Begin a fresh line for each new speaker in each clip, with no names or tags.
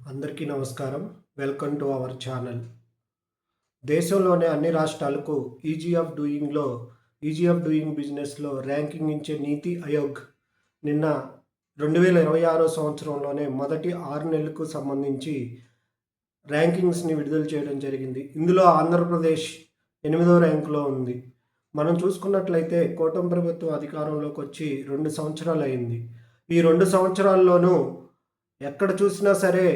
అందరికీ నమస్కారం. Welcome to our channel. దేశంలోని అన్ని రాష్ట్రాలకు ఈజీ ఆఫ్ డూయింగ్ బిజినెస్లో ర్యాంకింగ్ ఇచ్చే నీతి ఆయోగ్ నిన్న 2026 సంవత్సరంలోనే మొదటి 6 నెలలకు సంబంధించి ర్యాంకింగ్స్ని విడుదల చేయడం జరిగింది. ఇందులో ఆంధ్రప్రదేశ్ 8వ ర్యాంకులో ఉంది. మనం చూసుకున్నట్లయితే కూటమి ప్రభుత్వం అధికారంలోకి వచ్చి 2 సంవత్సరాలు అయింది. ఈ 2 సంవత్సరాల్లోనూ ఎక్కడ చూసినా సరే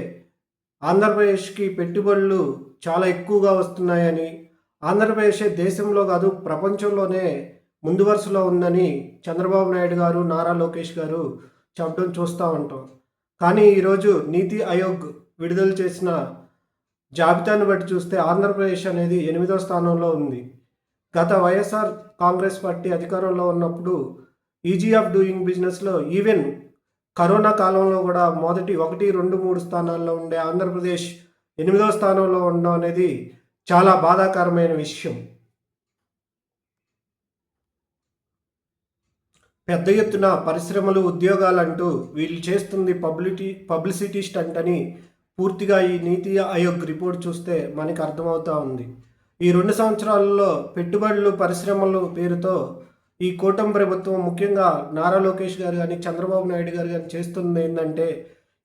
ఆంధ్రప్రదేశ్కి పెట్టుబడులు చాలా ఎక్కువగా వస్తున్నాయని, ఆంధ్రప్రదేశ్ దేశంలో కాదు ప్రపంచంలోనే ముందు వరుసలో ఉందని చంద్రబాబు నాయుడు గారు, నారా లోకేష్ గారు చెప్పడం చూస్తూ ఉంటాం. కానీ ఈరోజు నీతి ఆయోగ్ విడుదల చేసిన జాబితాను బట్టి చూస్తే ఆంధ్రప్రదేశ్ అనేది 8వ స్థానంలో ఉంది. గత వైఎస్ఆర్ కాంగ్రెస్ పార్టీ అధికారంలో ఉన్నప్పుడు ఈజీ ఆఫ్ డూయింగ్ బిజినెస్లో ఈవెన్ కరోనా కాలంలో కూడా మొదటి 1, 2, 3 స్థానాల్లో ఉండే ఆంధ్రప్రదేశ్ 8వ స్థానంలో ఉండడం అనేది చాలా బాధాకరమైన విషయం. పెద్ద ఎత్తున పరిశ్రమలు, ఉద్యోగాలంటూ వీళ్ళు చేస్తుంది పబ్లిసిటీ స్టంట్ అని పూర్తిగా ఈ నీతి ఆయోగ్ రిపోర్ట్ చూస్తే మనకి అర్థమవుతూ ఉంది. ఈ 2 సంవత్సరాలలో పెట్టుబడులు, పరిశ్రమలు పేరుతో ఈ కూటమి ప్రభుత్వం, ముఖ్యంగా నారా లోకేష్ గారు కానీ, చంద్రబాబు నాయుడు గారు కానీ చేస్తుంది ఏంటంటే,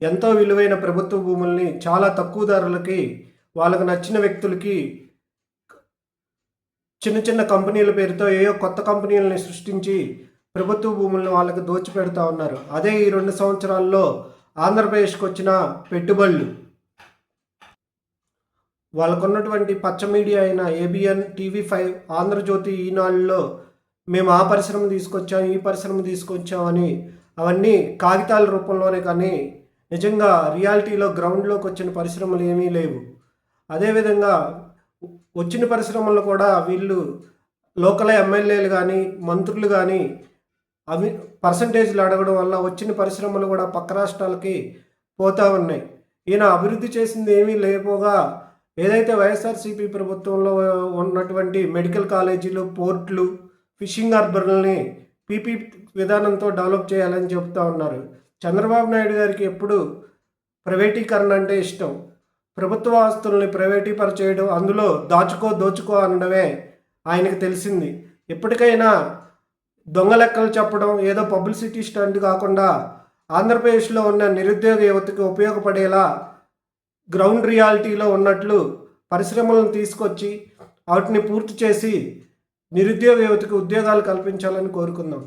ఎంతో విలువైన ప్రభుత్వ భూముల్ని చాలా తక్కువ ధరలకి వాళ్ళకు నచ్చిన వ్యక్తులకి చిన్న చిన్న కంపెనీల పేరుతో ఏయో కొత్త కంపెనీలని సృష్టించి ప్రభుత్వ భూములను వాళ్ళకి దోచిపెడతా ఉన్నారు. అదే ఈ 2 సంవత్సరాల్లో ఆంధ్రప్రదేశ్కి వచ్చిన పెట్టుబడులు, వాళ్ళకున్నటువంటి పచ్చ మీడియా అయిన ఏబిఎన్, టీవీ5, ఆంధ్రజ్యోతి, ఈనాడులో మేము ఆ పరిశ్రమ తీసుకొచ్చాం, ఈ పరిశ్రమ తీసుకొచ్చాం అని అవన్నీ కాగితాల రూపంలోనే, కానీ నిజంగా రియాలిటీలో గ్రౌండ్లోకి వచ్చిన పరిశ్రమలు ఏమీ లేవు. అదేవిధంగా వచ్చిన పరిశ్రమలు కూడా వీళ్ళు లోకల్ ఎమ్మెల్యేలు కానీ, మంత్రులు కానీ అవి పర్సంటేజ్లు అడగడం వల్ల వచ్చిన పరిశ్రమలు కూడా పక్క రాష్ట్రాలకి పోతూ ఉన్నాయి. ఈయన అభివృద్ధి చేసింది ఏమీ లేకపోగా ఏదైతే వైఎస్ఆర్సీపీ ప్రభుత్వంలో ఉన్నటువంటి మెడికల్ కాలేజీలు, పోర్ట్లు, ఫిషింగ్ హార్బర్లని పీపీ విధానంతో డెవలప్ చేయాలని చెప్తూ ఉన్నారు. చంద్రబాబు నాయుడు గారికి ఎప్పుడు ప్రైవేటీకరణ అంటే ఇష్టం. ప్రభుత్వ ఆస్తుల్ని ప్రైవేటీపరచేయడం, అందులో దోచుకో అనడమే ఆయనకు తెలిసింది. ఎప్పటికైనా దొంగ లెక్కలు చెప్పడం, ఏదో పబ్లిసిటీ స్టంట్ కాకుండా ఆంధ్రప్రదేశ్లో ఉన్న నిరుద్యోగ యువతకు ఉపయోగపడేలా గ్రౌండ్ రియాలిటీలో ఉన్నట్లు పరిశ్రమలను తీసుకొచ్చి వాటిని పూర్తి చేసి నిరుద్యోగ యువతకు ఉద్యోగాలు కల్పించాలని కోరుకుందాం.